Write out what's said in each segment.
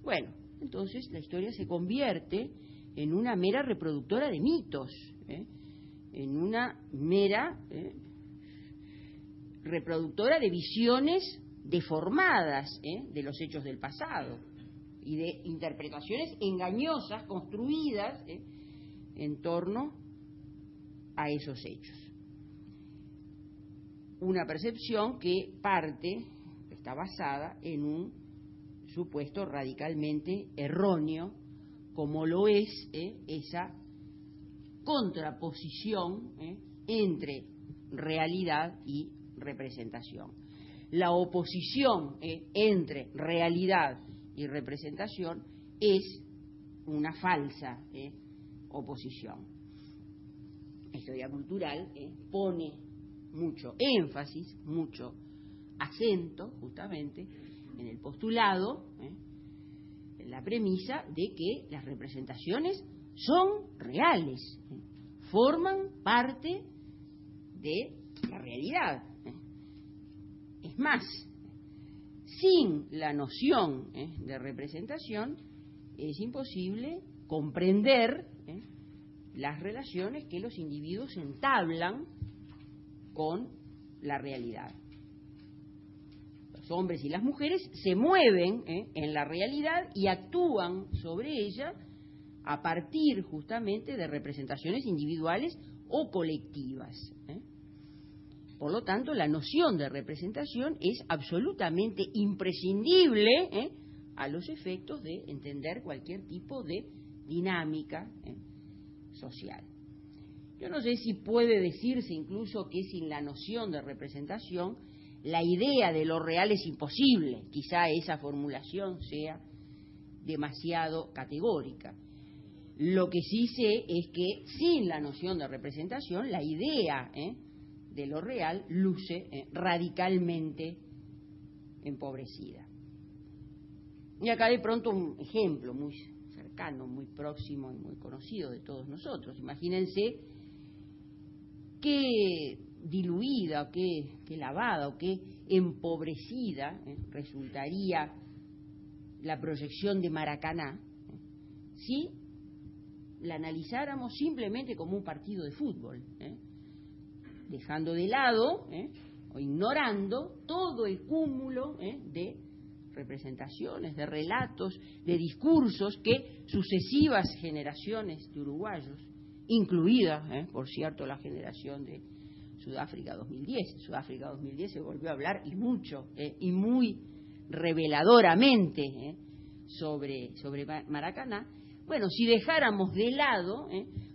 Bueno, entonces la historia se convierte en una mera reproductora de mitos, en una mera reproductora de visiones deformadas de los hechos del pasado y de interpretaciones engañosas construidas en torno a esos hechos. Una percepción que está basada en un supuesto radicalmente erróneo, como lo es esa contraposición entre realidad y representación. La oposición entre realidad y representación es una falsa oposición. La historia cultural pone mucho énfasis, mucho acento justamente en el postulado, en la premisa de que las representaciones son reales, forman parte de la realidad. Es más, sin la noción de representación es imposible comprender las relaciones que los individuos entablan con la realidad. Los hombres y las mujeres se mueven en la realidad y actúan sobre ella a partir justamente de representaciones individuales o colectivas. Por lo tanto, la noción de representación es absolutamente imprescindible a los efectos de entender cualquier tipo de dinámica social. Yo no sé si puede decirse incluso que sin la noción de representación la idea de lo real es imposible. Quizá esa formulación sea demasiado categórica. Lo que sí sé es que sin la noción de representación la idea de lo real luce radicalmente empobrecida. Y acá de pronto un ejemplo muy cercano, muy próximo y muy conocido de todos nosotros. Imagínense qué diluida, o qué lavada, o qué empobrecida resultaría la proyección de Maracaná si la analizáramos simplemente como un partido de fútbol, dejando de lado o ignorando todo el cúmulo de representaciones, de relatos, de discursos que sucesivas generaciones de uruguayos, incluida, por cierto, la generación de Sudáfrica 2010. Sudáfrica 2010 se volvió a hablar y mucho, y muy reveladoramente sobre Maracaná. Bueno, si dejáramos de lado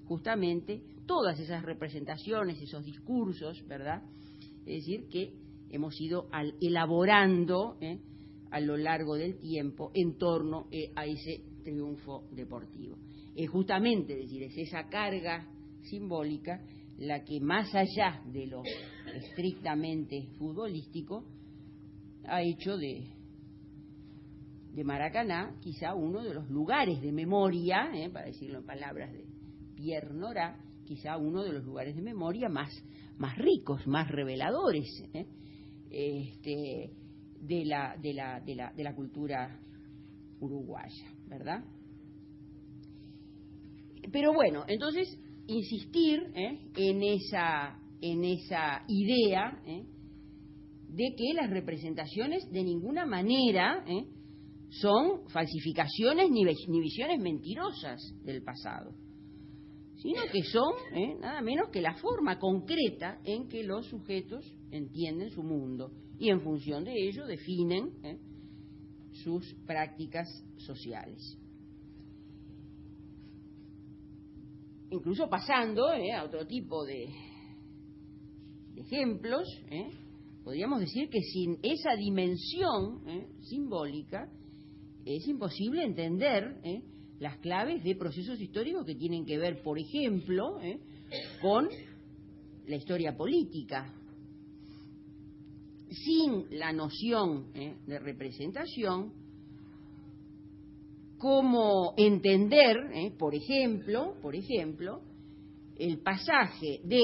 justamente todas esas representaciones, esos discursos, ¿verdad? Es decir, que hemos ido elaborando a lo largo del tiempo en torno a ese triunfo deportivo. Es justamente, es decir, es esa carga simbólica la que, más allá de lo estrictamente futbolístico, ha hecho de Maracaná quizá uno de los lugares de memoria, para decirlo en palabras de Pierre Nora, quizá uno de los lugares de memoria más ricos, más reveladores de la cultura uruguaya, ¿verdad? Pero bueno, entonces insistir en esa idea de que las representaciones de ninguna manera son falsificaciones ni visiones mentirosas del pasado, sino que son nada menos que la forma concreta en que los sujetos entienden su mundo y en función de ello definen sus prácticas sociales. Incluso pasando a otro tipo de ejemplos, podríamos decir que sin esa dimensión simbólica es imposible entender las claves de procesos históricos que tienen que ver, por ejemplo, con la historia política. Sin la noción de representación, ¿cómo entender, por ejemplo, el pasaje de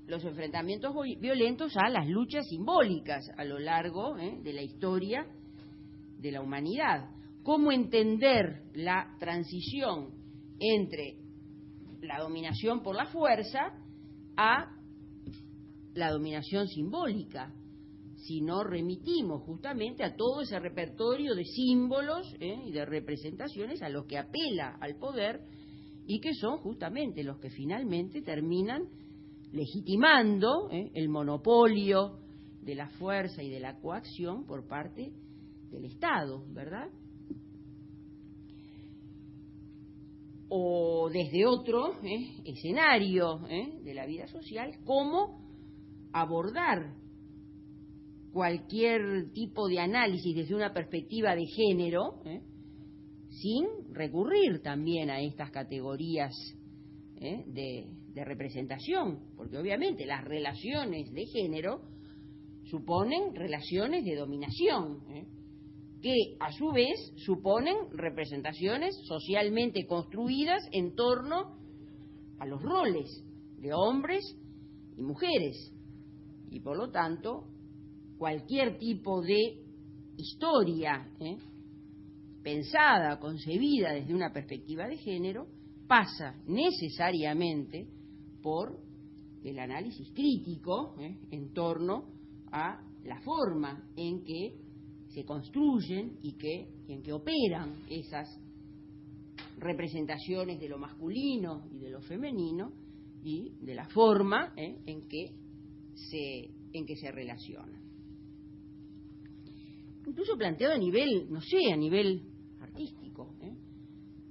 los enfrentamientos violentos a las luchas simbólicas a lo largo de la historia de la humanidad? cómo entender la transición entre la dominación por la fuerza a la dominación simbólica, si no remitimos justamente a todo ese repertorio de símbolos y de representaciones a los que apela al poder y que son justamente los que finalmente terminan legitimando el monopolio de la fuerza y de la coacción por parte del Estado, ¿verdad? O desde otro escenario de la vida social, cómo abordar cualquier tipo de análisis desde una perspectiva de género, sin recurrir también a estas categorías de representación, porque obviamente las relaciones de género suponen relaciones de dominación, que a su vez suponen representaciones socialmente construidas en torno a los roles de hombres y mujeres, y por lo tanto cualquier tipo de historia pensada, concebida desde una perspectiva de género, pasa necesariamente por el análisis crítico en torno a la forma en que se construyen y en que operan esas representaciones de lo masculino y de lo femenino y de la forma en que se relacionan. Incluso planteado a nivel, no sé, a nivel artístico.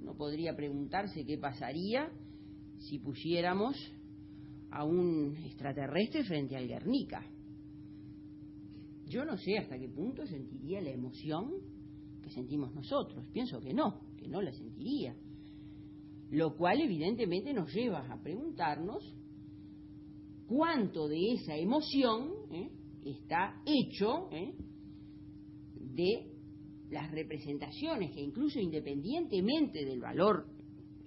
Uno podría preguntarse qué pasaría si pusiéramos a un extraterrestre frente al Guernica. Yo no sé hasta qué punto sentiría la emoción que sentimos nosotros. Pienso que no la sentiría. Lo cual evidentemente nos lleva a preguntarnos cuánto de esa emoción está hecho de las representaciones que incluso independientemente del valor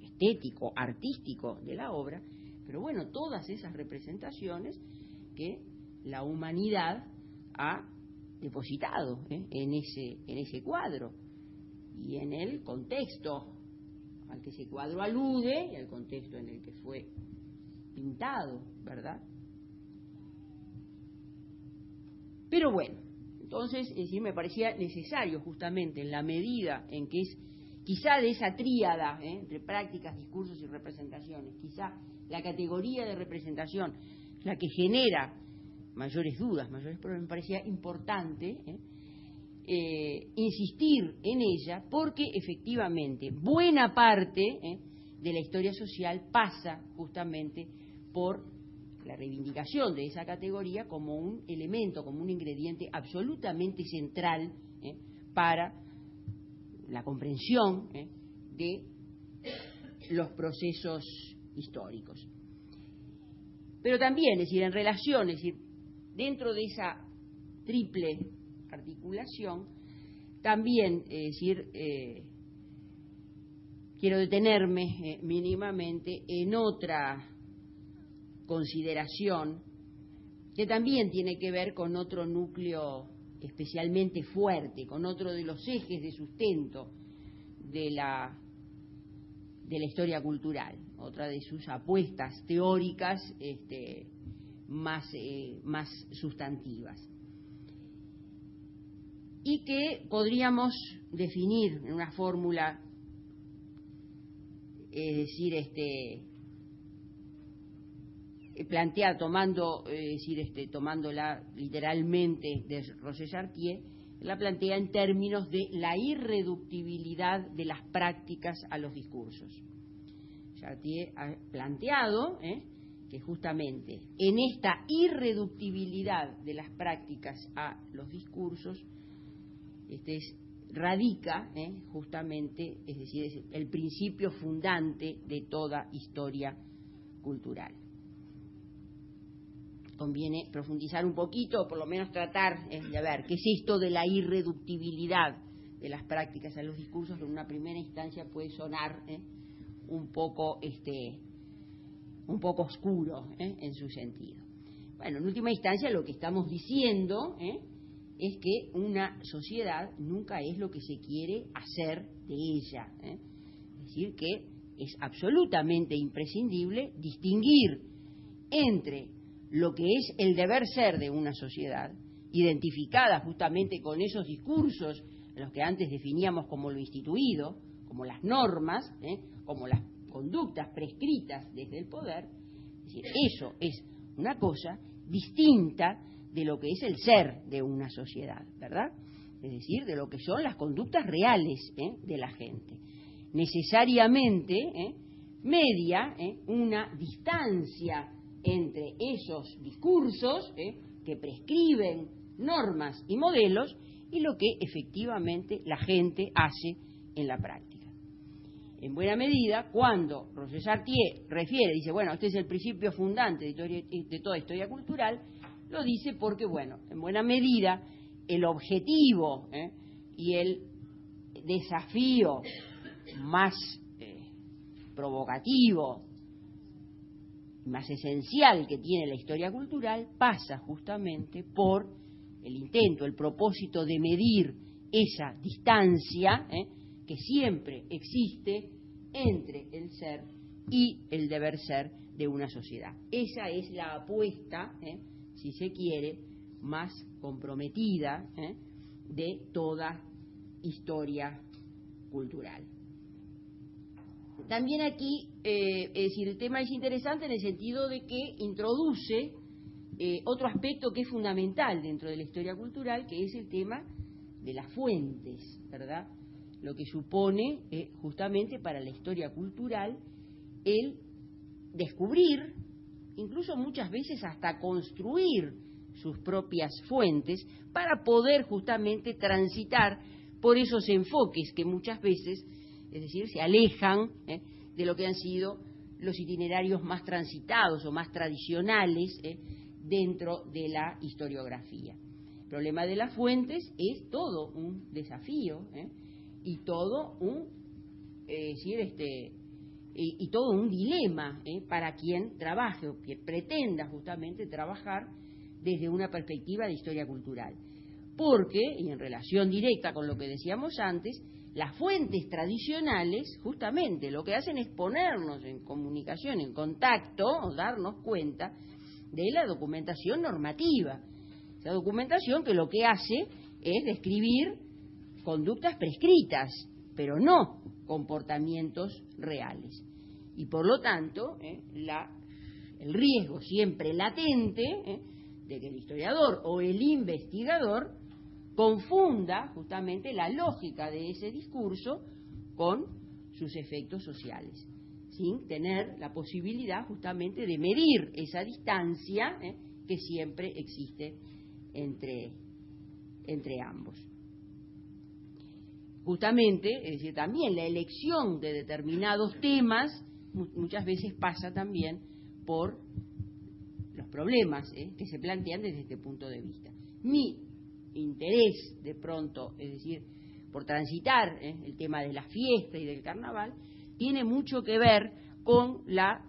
estético, artístico de la obra, pero bueno, todas esas representaciones que la humanidad ha depositado en ese cuadro y en el contexto al que ese cuadro alude y al contexto en el que fue pintado, ¿verdad? Pero bueno, entonces, me parecía necesario justamente en la medida en que es quizá de esa tríada entre prácticas, discursos y representaciones, quizá la categoría de representación la que genera mayores dudas, mayores problemas, me parecía importante insistir en ella porque efectivamente buena parte de la historia social pasa justamente por la reivindicación de esa categoría como un elemento, como un ingrediente absolutamente central para la comprensión de los procesos históricos. Pero también, es decir, en relación, es decir, dentro de esa triple articulación, también, es decir, quiero detenerme mínimamente en otra consideración que también tiene que ver con otro núcleo especialmente fuerte, con otro de los ejes de sustento de la historia cultural, otra de sus apuestas teóricas más sustantivas, y que podríamos definir en una fórmula, es decir, plantear tomándola literalmente de Roger Chartier, la plantea en términos de la irreductibilidad de las prácticas a los discursos. Chartier ha planteado que justamente en esta irreductibilidad de las prácticas a los discursos radica justamente, es decir, es el principio fundante de toda historia cultural. Conviene profundizar un poquito, o por lo menos tratar de ver qué es esto de la irreductibilidad de las prácticas a los discursos, que en una primera instancia puede sonar un poco oscuro en su sentido. Bueno, en última instancia lo que estamos diciendo es que una sociedad nunca es lo que se quiere hacer de ella. Es decir, que es absolutamente imprescindible distinguir entre lo que es el deber ser de una sociedad, identificada justamente con esos discursos en los que antes definíamos como lo instituido, como las normas, como las conductas prescritas desde el poder. Es decir, eso es una cosa distinta de lo que es el ser de una sociedad, ¿verdad? Es decir, de lo que son las conductas reales de la gente. Necesariamente media una distancia entre esos discursos que prescriben normas y modelos y lo que efectivamente la gente hace en la práctica. En buena medida, cuando Roger Chartier refiere, dice, bueno, este es el principio fundante de toda historia cultural, lo dice porque, bueno, en buena medida el objetivo y el desafío más provocativo, más esencial que tiene la historia cultural pasa justamente por el intento, el propósito de medir esa distancia que siempre existe entre el ser y el deber ser de una sociedad. Esa es la apuesta, si se quiere, más comprometida de toda historia cultural. También aquí, es decir, el tema es interesante en el sentido de que introduce otro aspecto que es fundamental dentro de la historia cultural, que es el tema de las fuentes, ¿verdad? Lo que supone justamente para la historia cultural el descubrir, incluso muchas veces hasta construir sus propias fuentes para poder justamente transitar por esos enfoques que muchas veces, es decir, se alejan de lo que han sido los itinerarios más transitados o más tradicionales dentro de la historiografía. El problema de las fuentes es todo un desafío y todo un, y todo un dilema para quien trabaje o que pretenda justamente trabajar desde una perspectiva de historia cultural. Porque, y en relación directa con lo que decíamos antes, las fuentes tradicionales justamente lo que hacen es ponernos en comunicación, en contacto, o darnos cuenta de la documentación normativa. Esa documentación que lo que hace es describir conductas prescritas, pero no comportamientos reales. Y por lo tanto, el riesgo siempre latente de que el historiador o el investigador confunda justamente la lógica de ese discurso con sus efectos sociales, sin tener la posibilidad justamente de medir esa distancia que siempre existe entre ambos. Justamente, es decir, también la elección de determinados temas muchas veces pasa también por los problemas que se plantean desde este punto de vista. Mi interés de pronto, es decir, por transitar el tema de la fiesta y del carnaval, tiene mucho que ver con la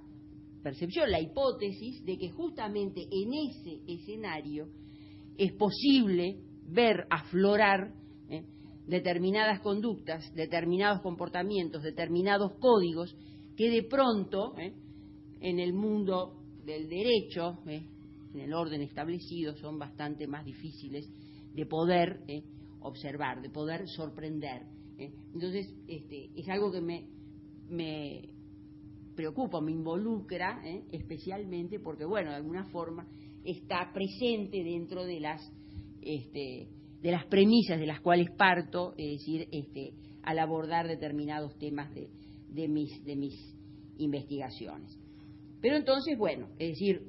percepción, la hipótesis de que justamente en ese escenario es posible ver aflorar determinadas conductas, determinados comportamientos, determinados códigos que de pronto en el mundo del derecho, en el orden establecido, son bastante más difíciles de poder observar, de poder sorprender. Entonces, es algo que me preocupa, me involucra especialmente porque, bueno, de alguna forma está presente dentro de las premisas de las cuales parto, es decir, al abordar determinados temas de mis investigaciones. Pero entonces, bueno, es decir,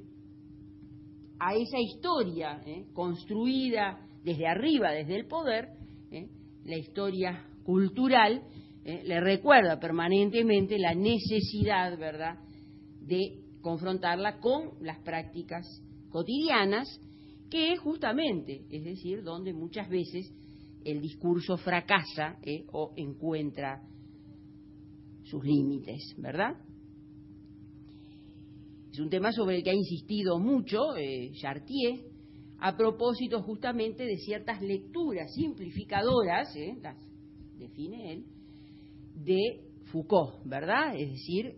a esa historia construida desde arriba, desde el poder, la historia cultural le recuerda permanentemente la necesidad, ¿verdad?, de confrontarla con las prácticas cotidianas, que es justamente, es decir, donde muchas veces el discurso fracasa o encuentra sus límites, ¿verdad? Es un tema sobre el que ha insistido mucho Chartier a propósito justamente de ciertas lecturas simplificadoras, las define él, de Foucault, ¿verdad? Es decir,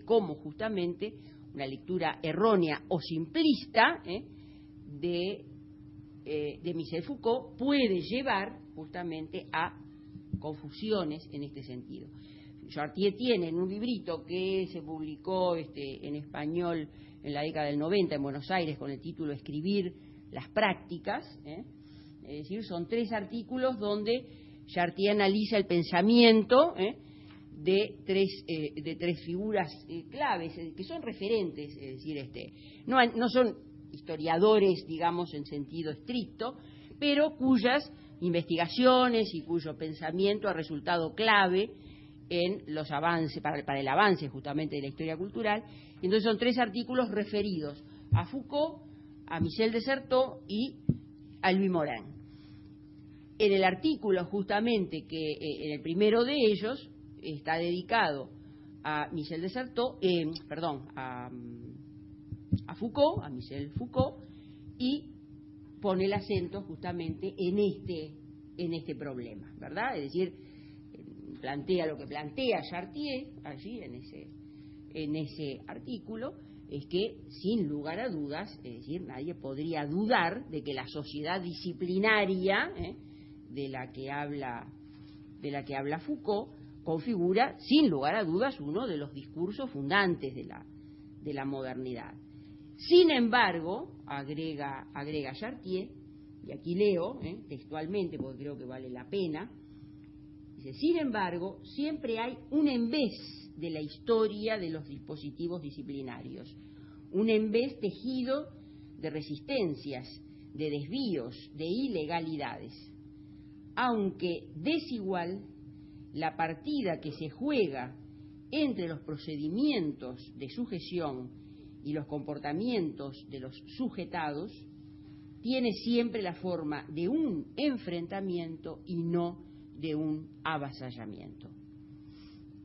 cómo justamente una lectura errónea o simplista de Michel Foucault puede llevar justamente a confusiones en este sentido. Chartier tiene en un librito que se publicó en español en la década del 90 en Buenos Aires con el título Escribir las prácticas, es decir, son 3 artículos donde Chartier analiza el pensamiento de tres figuras claves que son referentes, es decir, no son historiadores, digamos, en sentido estricto, pero cuyas investigaciones y cuyo pensamiento ha resultado clave en los avances, para el avance justamente de la historia cultural. Entonces son 3 artículos referidos a Foucault, a Michel de Certeau y a Louis Morin. En el artículo justamente que en el primero de ellos está dedicado a Michel de Certeau, a Foucault, a Michel Foucault, y pone el acento justamente en este problema, ¿verdad? Es decir, plantea lo que plantea Chartier allí en ese artículo, es que sin lugar a dudas, es decir, nadie podría dudar de que la sociedad disciplinaria de la que habla Foucault configura sin lugar a dudas uno de los discursos fundantes de la modernidad. Sin embargo, agrega Chartier, y aquí leo textualmente porque creo que vale la pena, dice: sin embargo, siempre hay un envés de la historia de los dispositivos disciplinarios, un envés tejido de resistencias, de desvíos, de ilegalidades. Aunque desigual, la partida que se juega entre los procedimientos de sujeción y los comportamientos de los sujetados tiene siempre la forma de un enfrentamiento y no de un avasallamiento.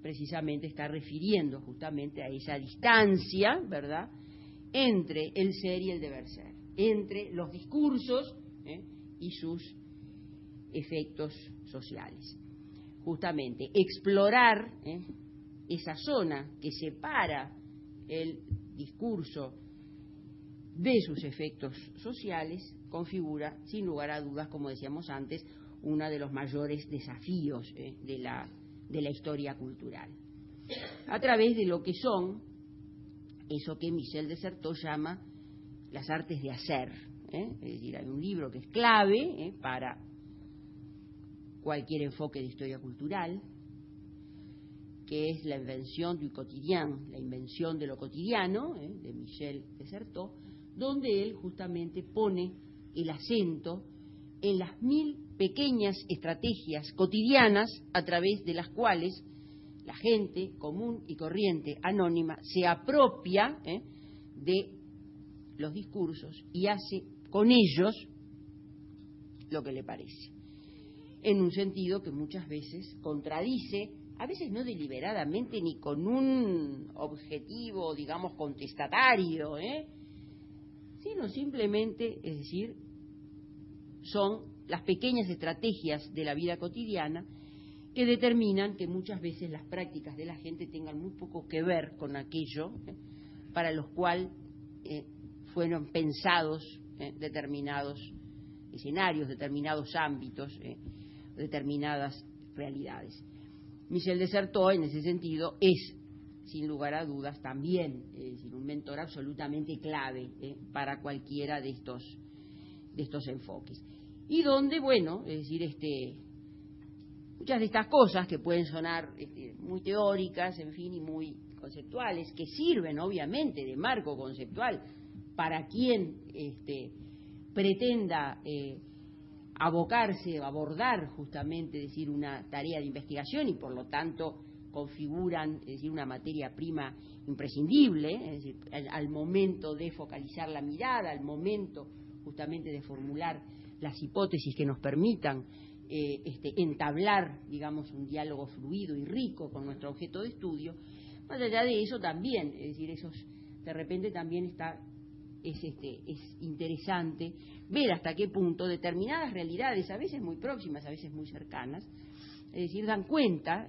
Precisamente está refiriendo justamente a esa distancia, ¿verdad?, entre el ser y el deber ser, entre los discursos y sus efectos sociales. Justamente explorar esa zona que separa el discurso de sus efectos sociales configura, sin lugar a dudas, como decíamos antes, uno de los mayores desafíos de la historia cultural, a través de lo que son eso que Michel de Certeau llama las artes de hacer. Es decir, hay un libro que es clave para cualquier enfoque de historia cultural, que es La invention du quotidien, la invención de lo cotidiano, de Michel de Certeau, donde él justamente pone el acento en las 1000 pequeñas estrategias cotidianas a través de las cuales la gente común y corriente, anónima, se apropia de los discursos y hace con ellos lo que le parece, en un sentido que muchas veces contradice, a veces no deliberadamente ni con un objetivo, digamos, contestatario, sino simplemente, es decir, son las pequeñas estrategias de la vida cotidiana que determinan que muchas veces las prácticas de la gente tengan muy poco que ver con aquello para los cuales fueron pensados determinados escenarios, determinados ámbitos, determinadas realidades. Michel de Certeau, en ese sentido, es, sin lugar a dudas, también un mentor absolutamente clave para cualquiera de estos enfoques. Y donde, bueno, es decir, muchas de estas cosas que pueden sonar muy teóricas, en fin, y muy conceptuales, que sirven, obviamente, de marco conceptual para quien pretenda abocarse, abordar justamente, es decir, una tarea de investigación y por lo tanto configuran, es decir, una materia prima imprescindible, es decir, al momento de focalizar la mirada, al momento justamente de formular las hipótesis que nos permitan entablar, digamos, un diálogo fluido y rico con nuestro objeto de estudio. Más allá de eso también, es decir, de repente también está es interesante ver hasta qué punto determinadas realidades, a veces muy próximas, a veces muy cercanas, es decir, dan cuenta